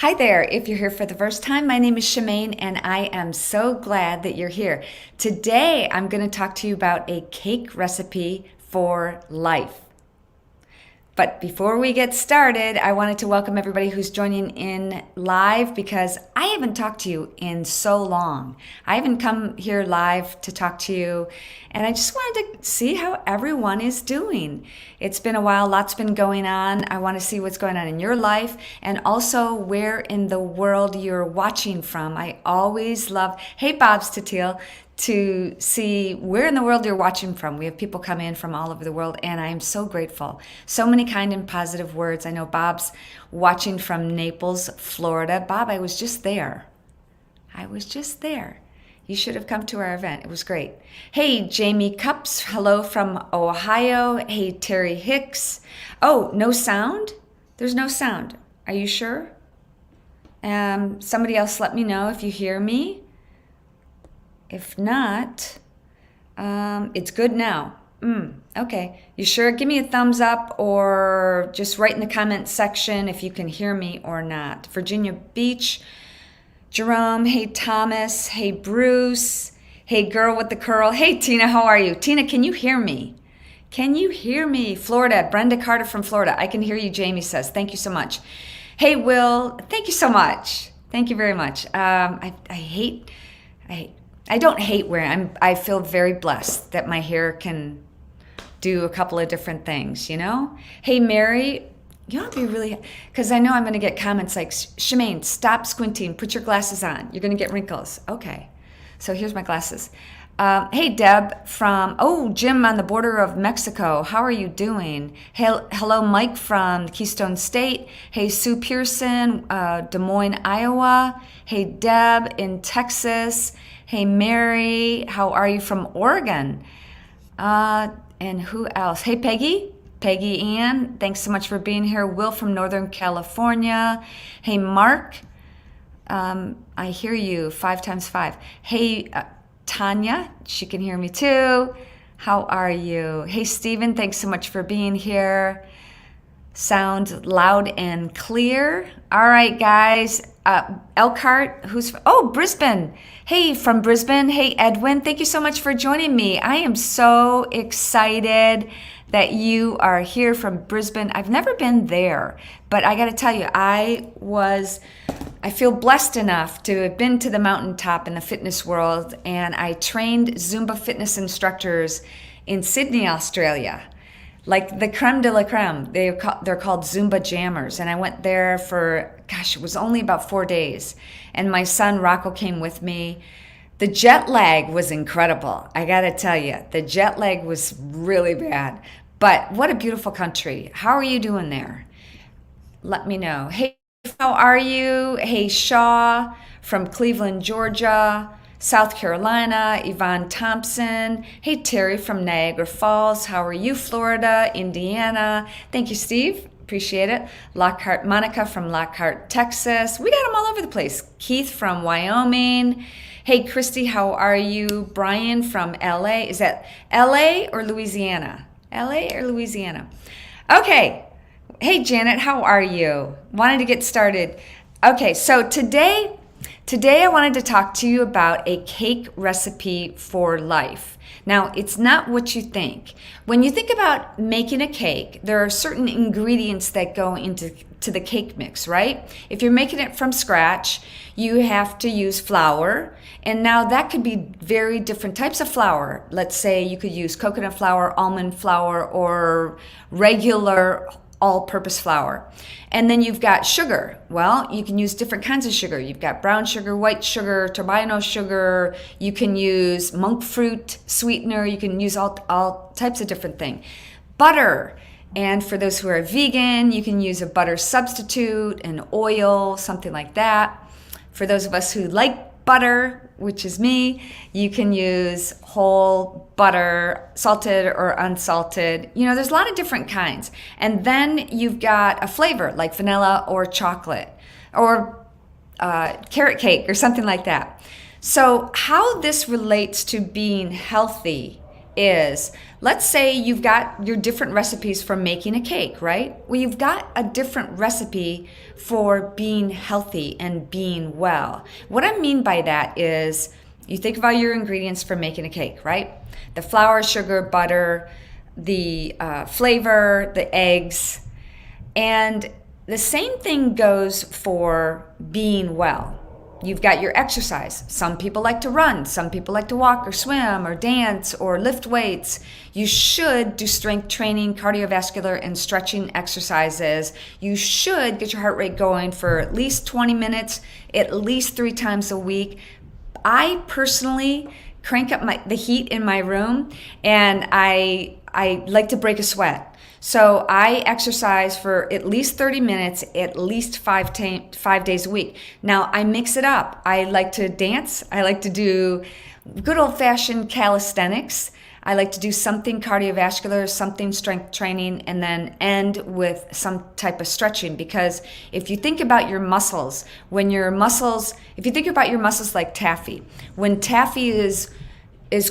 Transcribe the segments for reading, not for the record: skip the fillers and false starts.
Hi there. If you're here for the first time, my name is Shemaine and I am so glad that you're here. Today, I'm going to talk to you about a cake recipe for life. But before we get started, I wanted to welcome everybody who's joining in live because I haven't talked to you in so long. I haven't come here live to talk to you, and I just wanted to see how everyone is doing. It's been a while, lots been going on. I want to see what's going on in your life and also where in the world you're watching from. I always love, hey, Bob's Tatil, to see where in the world you're watching from. We have people come in from all over the world, and I am so grateful. So many kind and positive words. I know Bob's watching from Naples, Florida. Bob, I was just there. I was just there. You should have come to our event. It was great. Hey, Jamie Cups. Hello from Ohio. Hey, Terry Hicks. Oh, no sound? There's no sound. Are you sure? Somebody else let me know if you hear me. If not, it's good now. Okay. You sure? Give me a thumbs up or just write in the comment section if you can hear me or not. Virginia Beach, Jerome, hey Thomas, hey Bruce, hey girl with the curl. Hey Tina, how are you? Tina, can you hear me? Can you hear me? Florida, Brenda Carter from Florida. I can hear you, Jamie says. Thank you so much. Hey Will, thank you so much. Thank you very much. I don't hate wearing. I feel very blessed that my hair can do a couple of different things, you know? Hey, Mary, you ought to be really, because I know I'm going to get comments like, Shemaine, stop squinting, put your glasses on. You're going to get wrinkles. Okay, so here's my glasses. Hey, Deb from, Jim on the border of Mexico. How are you doing? Hey, hello, Mike from Keystone State. Hey, Sue Pearson, Des Moines, Iowa. Hey, Deb in Texas. Hey, Mary, how are you from Oregon? And who else? Hey, Peggy Ann, thanks so much for being here. Will from Northern California. Hey, Mark, I hear you 5 times 5. Hey, Tanya, she can hear me too. How are you? Hey, Stephen, thanks so much for being here. Sound loud and clear. All right, guys. Elkhart, Brisbane. Hey, from Brisbane. Hey, Edwin, thank you so much for joining me. I am so excited that you are here from Brisbane. I've never been there, but I got to tell you, I feel blessed enough to have been to the mountaintop in the fitness world, and I trained Zumba fitness instructors in Sydney, Australia. Like the creme de la creme. They're called Zumba Jammers. And I went there for, it was only about 4 days. And my son Rocco came with me. The jet lag was incredible. I got to tell you, the jet lag was really bad. But what a beautiful country. How are you doing there? Let me know. Hey, how are you? Hey, Shaw from Cleveland, Georgia. South Carolina, Yvonne Thompson. Hey, Terry from Niagara Falls. How are you, Florida, Indiana? Thank you, Steve. Appreciate it. Monica from Lockhart, Texas. We got them all over the place. Keith from Wyoming. Hey, Christy, how are you? Brian from LA. Is that LA or Louisiana? LA or Louisiana? Okay. Hey, Janet, how are you? Wanted to get started. Okay, so Today I wanted to talk to you about a cake recipe for life. Now, it's not what you think. When you think about making a cake, there are certain ingredients that go into the cake mix, right? If you're making it from scratch, you have to use flour. And now that could be very different types of flour. Let's say you could use coconut flour, almond flour, or regular all-purpose flour. And then you've got sugar. Well, you can use different kinds of sugar. You've got brown sugar, white sugar, turbinado sugar. You can use monk fruit sweetener. You can use all types of different things. Butter. And for those who are vegan, you can use a butter substitute, an oil, something like that. For those of us who like butter, which is me, you can use whole butter, salted or unsalted. You know, there's a lot of different kinds. And then you've got a flavor like vanilla or chocolate or carrot cake or something like that. So how this relates to being healthy is, let's say you've got your different recipes for making a cake, right? Well, you've got a different recipe for being healthy and being well. What I mean by that is, you think about your ingredients for making a cake, right? The flour, sugar, butter, the flavor, the eggs, and the same thing goes for being well. You've got your exercise. Some people like to run. Some people like to walk or swim or dance or lift weights. You should do strength training, cardiovascular, and stretching exercises. You should get your heart rate going for at least 20 minutes, at least 3 times a week. I personally crank up the heat in my room, and I like to break a sweat. So I exercise for at least 30 minutes, at least 5 days a week. Now I mix it up. I like to dance. I like to do good old-fashioned calisthenics. I like to do something cardiovascular, something strength training, and then end with some type of stretching. Because if you think about your muscles, if you think about your muscles like taffy, when taffy is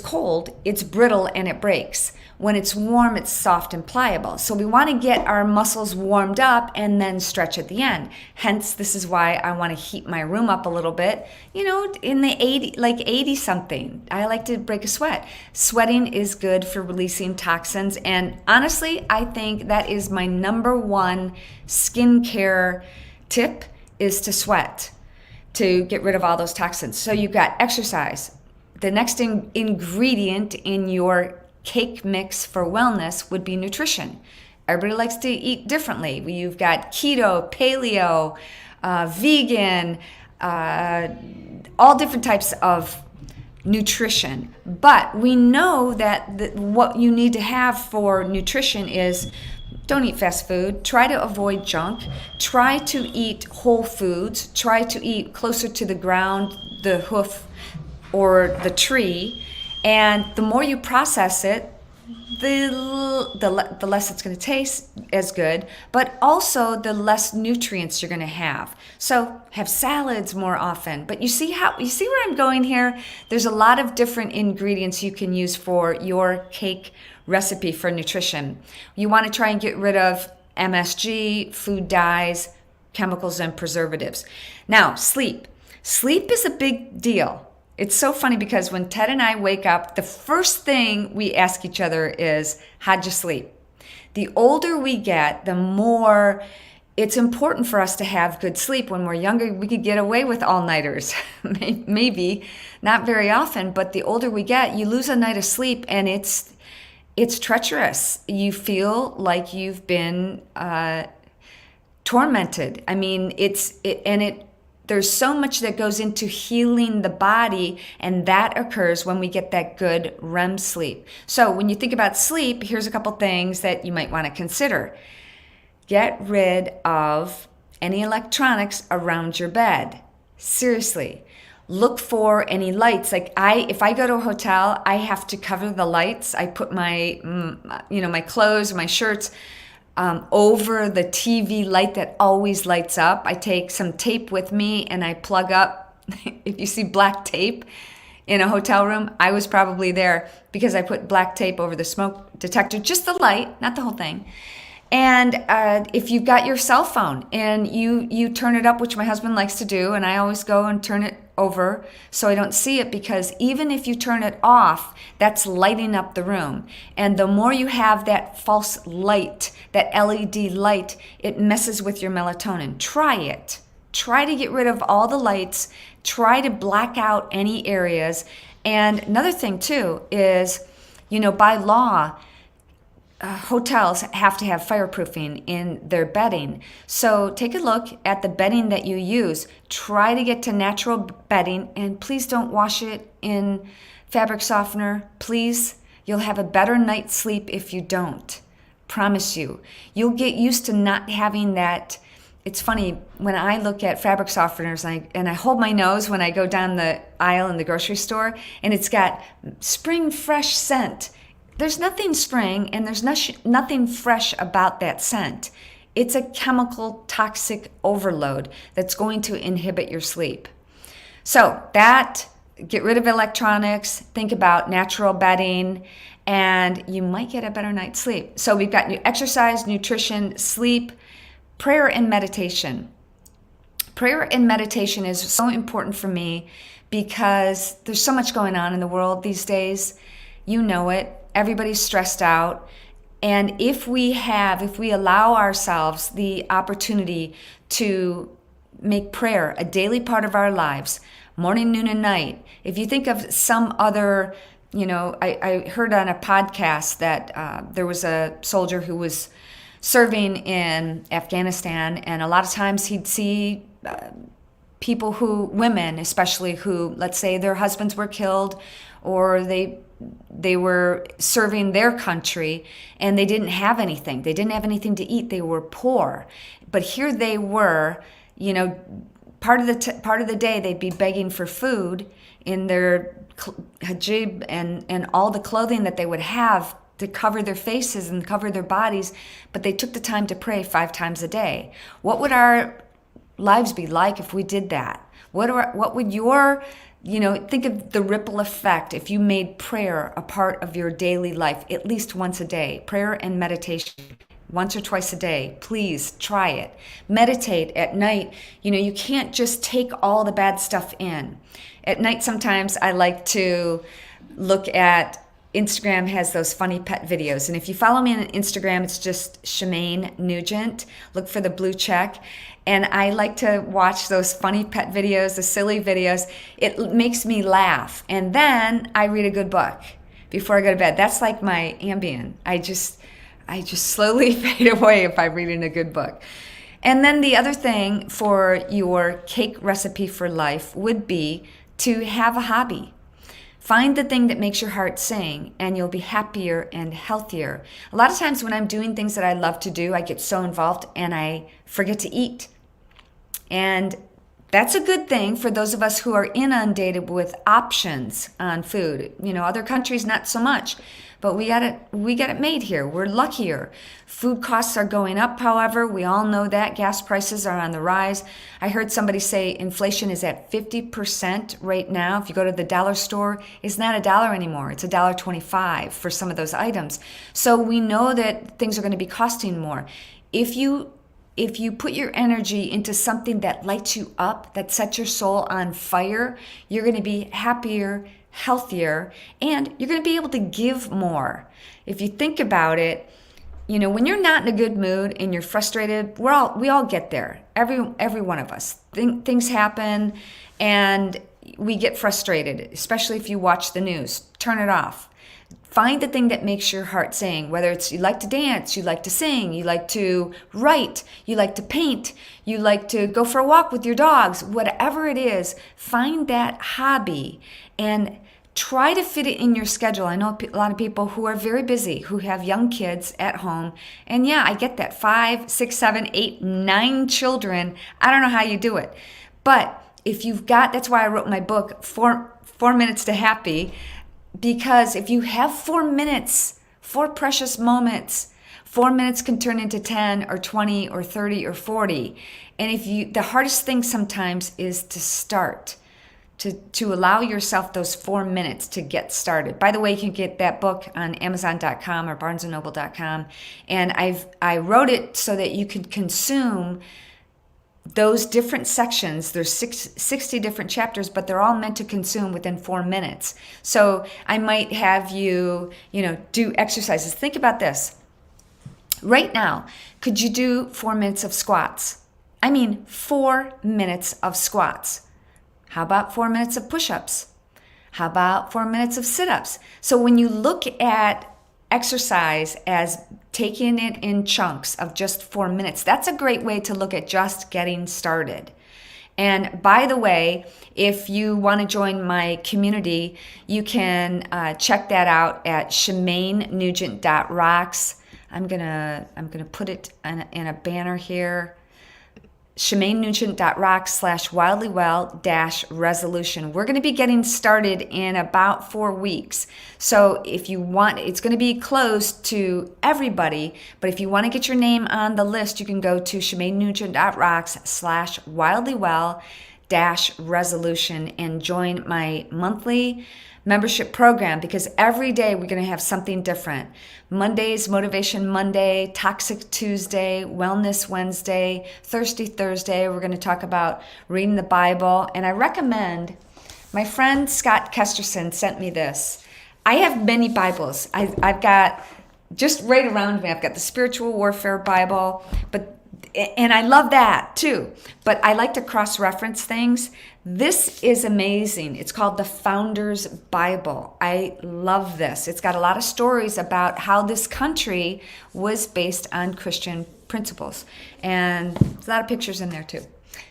cold, it's brittle and it breaks. When it's warm, it's soft and pliable. So we want to get our muscles warmed up and then stretch at the end. Hence, this is why I want to heat my room up a little bit. In the 80 something. I like to break a sweat. Sweating is good for releasing toxins. And honestly, I think that is my number one skincare tip, is to sweat, to get rid of all those toxins. So you've got exercise. The next ingredient in your cake mix for wellness would be nutrition. Everybody likes to eat differently. You've got keto, paleo, vegan, all different types of nutrition. But we know that what you need to have for nutrition is, don't eat fast food. Try to avoid junk. Try to eat whole foods. Try to eat closer to the ground, the hoof, or the tree. And the more you process it, the less it's going to taste as good, but also the less nutrients you're going to have. So have salads more often. But you see where I'm going here? There's a lot of different ingredients you can use for your cake recipe for nutrition. You want to try and get rid of MSG, food dyes, chemicals, and preservatives. Now, sleep. Sleep is a big deal. It's so funny because when Ted and I wake up, the first thing we ask each other is, how'd you sleep? The older we get, the more it's important for us to have good sleep. When we're younger, we could get away with all-nighters. Maybe, not very often, but the older we get, you lose a night of sleep and it's treacherous. You feel like you've been tormented. I mean, there's so much that goes into healing the body, and that occurs when we get that good REM sleep. So when you think about sleep, here's a couple things that you might want to consider. Get rid of any electronics around your bed. Seriously. Look for any lights. If I go to a hotel, I have to cover the lights. I put my clothes, my shirts, over the TV light that always lights up. I take some tape with me and I plug up. If you see black tape in a hotel room, I was probably there because I put black tape over the smoke detector, just the light, not the whole thing. And if you've got your cell phone and you turn it up, which my husband likes to do, and I always go and turn it over so I don't see it, because even if you turn it off, that's lighting up the room. And the more you have that false light, that LED light, it messes with your melatonin. Try it. Try to get rid of all the lights. Try to black out any areas. And another thing too is, by law, hotels have to have fireproofing in their bedding. So take a look at the bedding that you use. Try to get to natural bedding, and please don't wash it in fabric softener. Please, you'll have a better night's sleep if you don't. Promise you. You'll get used to not having that. It's funny, when I look at fabric softeners and I hold my nose when I go down the aisle in the grocery store, and it's got spring fresh scent. There's nothing spring and there's nothing fresh about that scent. It's a chemical toxic overload that's going to inhibit your sleep. So get rid of electronics, think about natural bedding, and you might get a better night's sleep. So we've got exercise, nutrition, sleep, prayer, and meditation. Prayer and meditation is so important for me because there's so much going on in the world these days. You know it. Everybody's stressed out. And if we allow ourselves the opportunity to make prayer a daily part of our lives, morning, noon, and night. If you think of some other, I heard on a podcast that there was a soldier who was serving in Afghanistan, and a lot of times he'd see people women especially, who, let's say their husbands were killed or they were serving their country and they didn't have anything. They didn't have anything to eat. They were poor. But here they were, part of the day they'd be begging for food in their hijab and all the clothing that they would have to cover their faces and cover their bodies, but they took the time to pray 5 times a day. What would our lives be like if we did that? What would your, think of the ripple effect if you made prayer a part of your daily life at least once a day. Prayer and meditation, once or twice a day. Please try it. Meditate at night. You can't just take all the bad stuff in. At night, sometimes I like to look at Instagram has those funny pet videos. And if you follow me on Instagram, it's just Shemaine Nugent. Look for the blue check. And I like to watch those funny pet videos, the silly videos. It makes me laugh. And then I read a good book before I go to bed. That's like my Ambien. I just slowly fade away if I'm reading a good book. And then the other thing for your cake recipe for life would be to have a hobby. Find the thing that makes your heart sing, and you'll be happier and healthier. A lot of times when I'm doing things that I love to do, I get so involved and I forget to eat. And that's a good thing for those of us who are inundated with options on food. Other countries, not so much. But we got it made here. We're luckier. Food costs are going up, however. We all know that. Gas prices are on the rise. I heard somebody say inflation is at 50% right now. If you go to the dollar store, it's not $1 anymore. It's $1.25 for some of those items. So we know that things are going to be costing more. If you put your energy into something that lights you up, that sets your soul on fire, you're going to be happier, healthier, and you're going to be able to give more. If you think about it, when you're not in a good mood and you're frustrated, we all get there. Every one of us. Things happen and we get frustrated, especially if you watch the news. Turn it off. Find the thing that makes your heart sing, whether it's you like to dance, you like to sing, you like to write, you like to paint, you like to go for a walk with your dogs, whatever it is, find that hobby and try to fit it in your schedule. I know a lot of people who are very busy, who have young kids at home. And yeah, I get that. 5, 6, 7, 8, 9 children. I don't know how you do it. But if you've got, that's why I wrote my book, 4 Minutes to Happy. Because if you have 4 minutes, 4 precious moments, 4 minutes can turn into 10 or 20 or 30 or 40. And the hardest thing sometimes is to start, to allow yourself those 4 minutes to get started. By the way, you can get that book on Amazon.com or BarnesandNoble.com. And I wrote it so that you can consume those different sections. There's 60 different chapters, but they're all meant to consume within 4 minutes. So I might have you, do exercises. Think about this. Right now, could you do 4 minutes of squats? 4 minutes of squats. How about 4 minutes of push-ups? How about 4 minutes of sit-ups? So when you look at exercise as taking it in chunks of just 4 minutes, that's a great way to look at just getting started. And by the way, if you want to join my community, you can check that out at ShemaineNugent.rocks. I'm gonna put it in a banner here. ShemaineNugent.rocks/wildlywell-resolution. We're going to be getting started in about 4 weeks. So if you want, it's going to be closed to everybody, but if you want to get your name on the list, you can go to ShemaineNugent.rocks/wildlywell. resolution and join my monthly membership program, because every day we're going to have something different. Mondays, Motivation Monday, Toxic Tuesday, Wellness Wednesday, Thirsty Thursday. We're going to talk about reading the Bible. And I recommend, my friend Scott Kesterson sent me this. I have many Bibles. I've got, just right around me, I've got the Spiritual Warfare Bible, and I love that too. But I like to cross-reference things. This is amazing. It's called the Founder's Bible. I love this. It's got a lot of stories about how this country was based on Christian principles. And there's a lot of pictures in there too.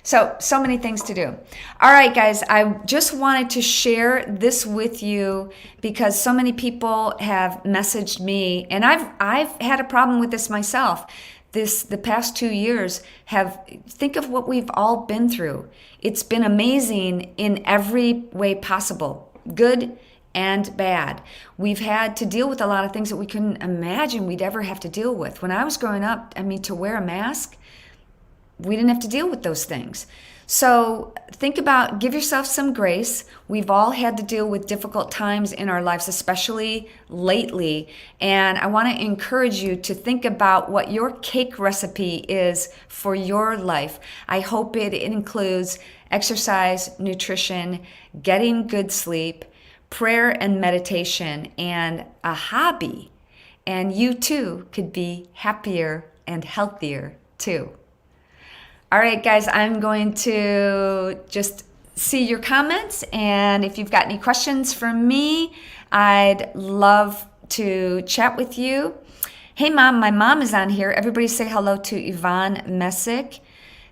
So many things to do. All right, guys, I just wanted to share this with you because so many people have messaged me, and I've had a problem with this myself. The past 2 years think of what we've all been through. It's been amazing in every way possible, good and bad. We've had to deal with a lot of things that we couldn't imagine we'd ever have to deal with. When I was growing up, to wear a mask, we didn't have to deal with those things. So give yourself some grace. We've all had to deal with difficult times in our lives, especially lately. And I want to encourage you to think about what your cake recipe is for your life. I hope it includes exercise, nutrition, getting good sleep, prayer and meditation, and a hobby. And you too could be happier and healthier too. All right, guys, I'm going to just see your comments. And if you've got any questions for me, I'd love to chat with you. Hey, Mom, my mom is on here. Everybody say hello to Yvonne Messick.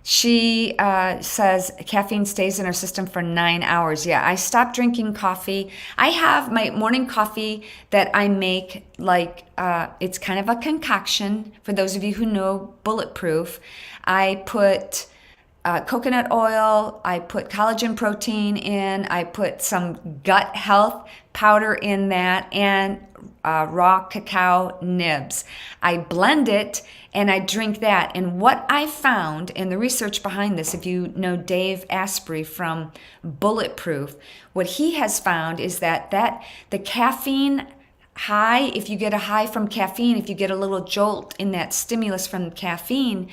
She says caffeine stays in her system for 9 hours. Yeah, I stopped drinking coffee. I have my morning coffee that I make, it's kind of a concoction. For those of you who know Bulletproof, I put coconut oil, I put collagen protein in, I put some gut health powder in that, and raw cacao nibs. I blend it and I drink that. And what I found in the research behind this, if you know Dave Asprey from Bulletproof, what he has found is that the caffeine high, if you get a high from caffeine, if you get a little jolt in that stimulus from caffeine,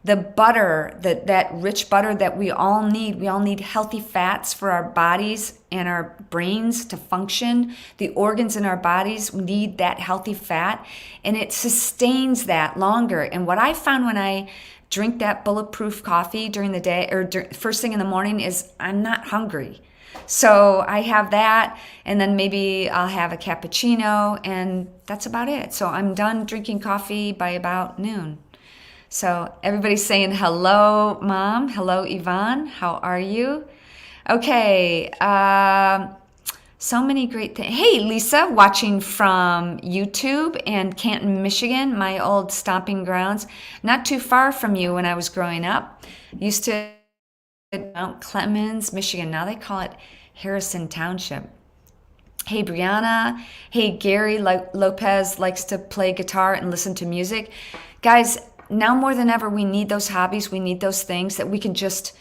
the butter, that rich butter that we all need healthy fats for our bodies and our brains to function. The organs in our bodies need that healthy fat, and it sustains that longer. And what I found when I drink that Bulletproof coffee during the day or first thing in the morning is I'm not hungry. So I have that, and then maybe I'll have a cappuccino, and that's about it. So I'm done drinking coffee by about noon. So everybody's saying hello, Mom. Hello, Yvonne. How are you? Okay. So many great things. Hey, Lisa, watching from YouTube and Canton, Michigan, my old stomping grounds. Not too far from you when I was growing up. Used to Mount Clemens, Michigan. Now they call it Harrison Township. Hey, Brianna. Hey, Gary Lopez likes to play guitar and listen to music. Guys, now more than ever, we need those hobbies. We need those things that we can just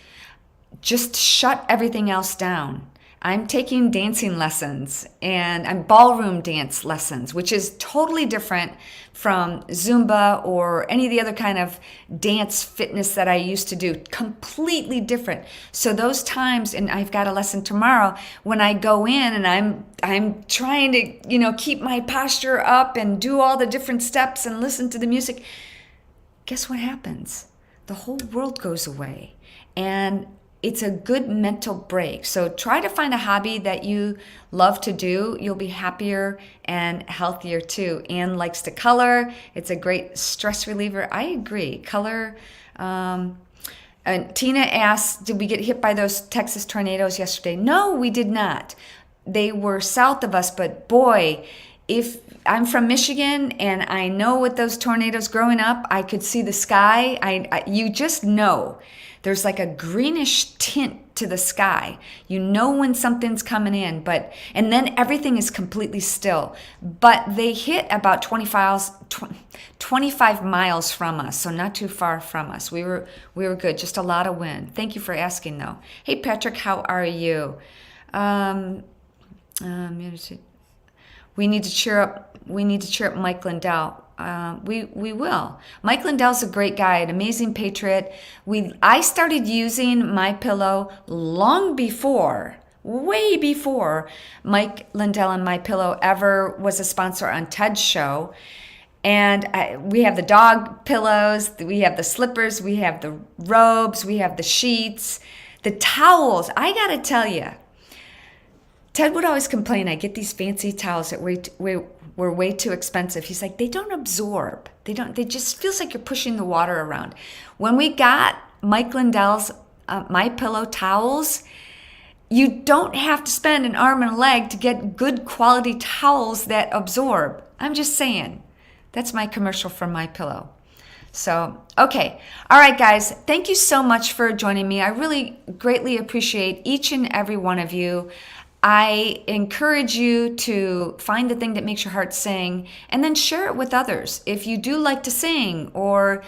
shut everything else down. I'm taking dancing lessons, and I'm ballroom dance lessons, which is totally different from Zumba or any of the other kind of dance fitness that I used to do. Completely different. So those times, and I've got a lesson tomorrow, when I go in and I'm trying to, keep my posture up and do all the different steps and listen to the music, guess what happens? The whole world goes away. And it's a good mental break. So try to find a hobby that you love to do. You'll be happier and healthier too. Anne likes to color. It's a great stress reliever. I agree. Color. And Tina asks, did we get hit by those Texas tornadoes yesterday? No, we did not. They were south of us, but boy, if I'm from Michigan and I know with those tornadoes growing up, I could see the sky. You just know there's like a greenish tint to the sky. You know when something's coming in, and then everything is completely still. But they hit about 25 miles from us, so not too far from us. We were good, just a lot of wind. Thank you for asking, though. Hey, Patrick, how are you? We need to cheer up. We need to cheer up Mike Lindell. We will. Mike Lindell's a great guy, an amazing patriot. I started using MyPillow long before, way before Mike Lindell and MyPillow ever was a sponsor on Ted's show. And we have the dog pillows, we have the slippers, we have the robes, we have the sheets, the towels. I gotta tell you, Ted would always complain, I get these fancy towels that were way too expensive. He's like, they don't absorb. They just feels like you're pushing the water around. When we got Mike Lindell's MyPillow towels, you don't have to spend an arm and a leg to get good quality towels that absorb. I'm just saying. That's my commercial for MyPillow. So, okay. All right, guys. Thank you so much for joining me. I really greatly appreciate each and every one of you. I encourage you to find the thing that makes your heart sing and then share it with others. If you do like to sing or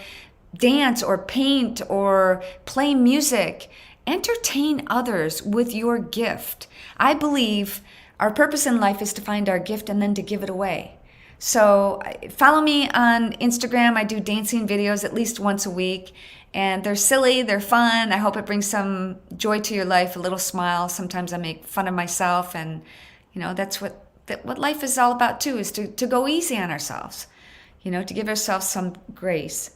dance or paint or play music, entertain others with your gift. I believe our purpose in life is to find our gift and then to give it away. So follow me on Instagram. I do dancing videos at least once a week. And they're silly, they're fun. I hope it brings some joy to your life, a little smile. Sometimes I make fun of myself, and that's what life is all about too, is to go easy on ourselves, to give ourselves some grace.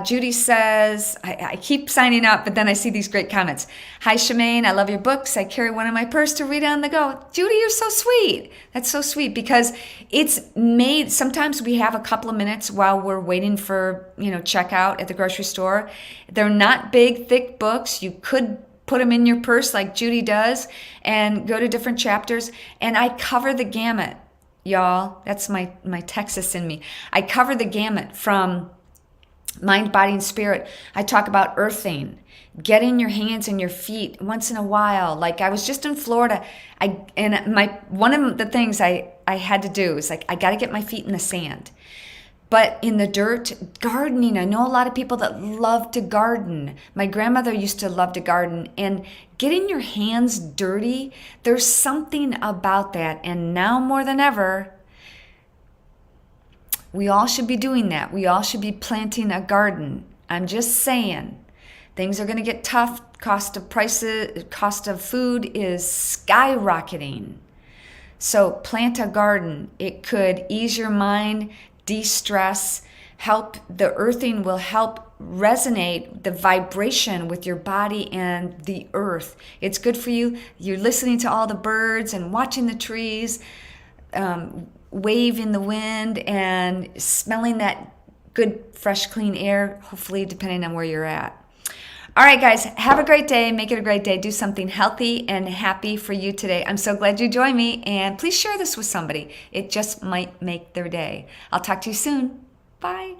Judy says, I keep signing up, but then I see these great comments. Hi, Shemaine, I love your books. I carry one in my purse to read on the go. Judy, you're so sweet. That's so sweet because it's made, sometimes we have a couple of minutes while we're waiting for, checkout at the grocery store. They're not big, thick books. You could put them in your purse like Judy does and go to different chapters. And I cover the gamut, y'all. That's my Texas in me. I cover the gamut from mind, body, and spirit. I talk about earthing, getting your hands and your feet once in a while. Like I was just in Florida, one of the things I had to do is I got to get my feet in the sand. But in the dirt, gardening, I know a lot of people that love to garden. My grandmother used to love to garden, and getting your hands dirty, there's something about that. And now more than ever, we all should be doing that. We all should be planting a garden. I'm just saying, things are going to get tough. Cost of food is skyrocketing. So plant a garden. It could ease your mind, de-stress, help. The earthing will help resonate the vibration with your body and the earth. It's good for you. You're listening to all the birds and watching the trees wave in the wind and smelling that good, fresh, clean air, hopefully, depending on where you're at. All right, guys, have a great day. Make it a great day. Do something healthy and happy for you today. I'm so glad you joined me, and please share this with somebody. It just might make their day. I'll talk to you soon. Bye.